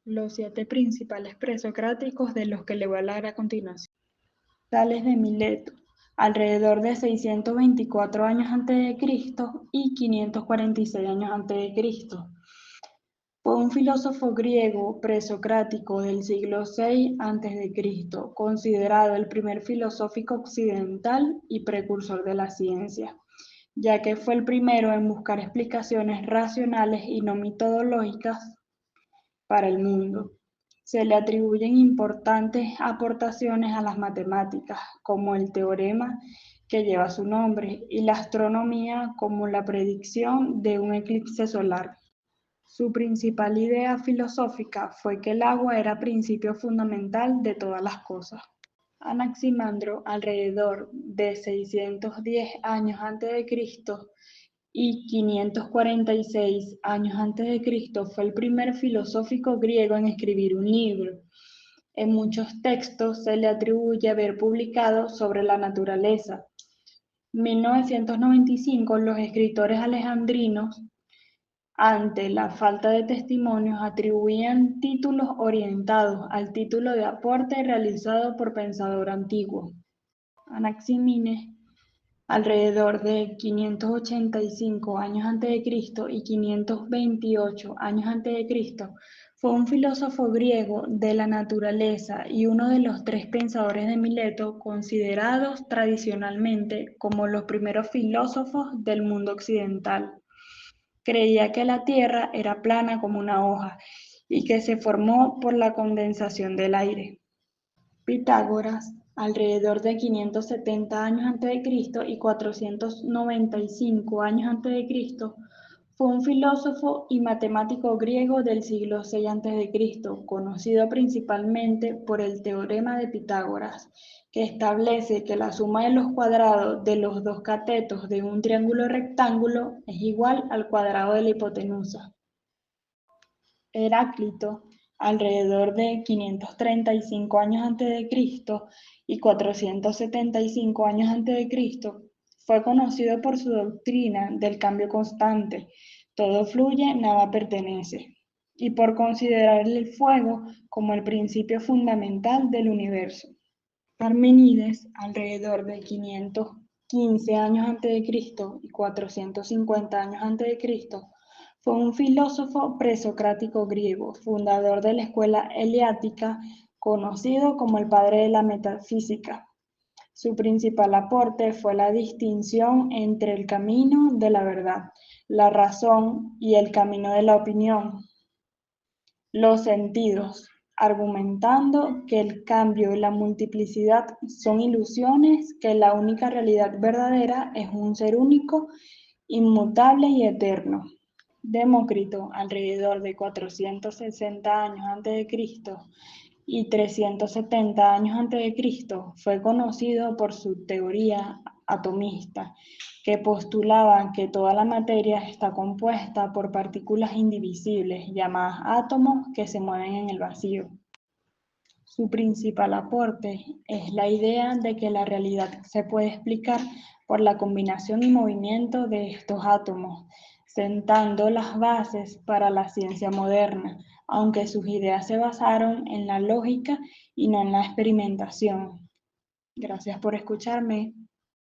Los 7 principales presocráticos de los que le voy a hablar a continuación. Tales de Mileto, alrededor de 624 años antes de Cristo y 546 años antes de Cristo. Fue un filósofo griego presocrático del siglo VI a.C., considerado el primer filosófico occidental y precursor de la ciencia, ya que fue el primero en buscar explicaciones racionales y no mitológicas para el mundo. Se le atribuyen importantes aportaciones a las matemáticas, como el teorema que lleva su nombre, y la astronomía como la predicción de un eclipse solar. Su principal idea filosófica fue que el agua era principio fundamental de todas las cosas. Anaximandro, alrededor de 610 años antes de Cristo y 546 años antes de Cristo, fue el primer filosófico griego en escribir un libro. En muchos textos se le atribuye haber publicado sobre la naturaleza. En 1995, los escritores alejandrinos, ante la falta de testimonios, atribuían títulos orientados al título de aporte realizado por pensador antiguo. Anaxímenes, alrededor de 585 años antes de Cristo y 528 años antes de Cristo, fue un filósofo griego de la naturaleza y uno de los 3 pensadores de Mileto, considerados tradicionalmente como los primeros filósofos del mundo occidental. Creía que la Tierra era plana como una hoja y que se formó por la condensación del aire. Pitágoras, alrededor de 570 años antes de Cristo y 495 años antes de Cristo, fue un filósofo y matemático griego del siglo VI a.C., conocido principalmente por el teorema de Pitágoras, que establece que la suma de los cuadrados de los dos catetos de un triángulo rectángulo es igual al cuadrado de la hipotenusa. Heráclito, alrededor de 535 años antes de Cristo y 475 años antes de Cristo, fue conocido por su doctrina del cambio constante, todo fluye, nada pertenece, y por considerar el fuego como el principio fundamental del universo. Parmenides, alrededor de 515 años antes de Cristo y 450 años antes de Cristo, fue un filósofo presocrático griego, fundador de la escuela eleática, conocido como el padre de la metafísica. Su principal aporte fue la distinción entre el camino de la verdad, la razón y el camino de la opinión, los sentidos, argumentando que el cambio y la multiplicidad son ilusiones, que la única realidad verdadera es un ser único, inmutable y eterno. Demócrito, alrededor de 460 años antes de Cristo y 370 años antes de Cristo, fue conocido por su teoría atomista, que postulaba que toda la materia está compuesta por partículas indivisibles, llamadas átomos, que se mueven en el vacío. Su principal aporte es la idea de que la realidad se puede explicar por la combinación y movimiento de estos átomos, sentando las bases para la ciencia moderna, aunque sus ideas se basaron en la lógica y no en la experimentación. Gracias por escucharme.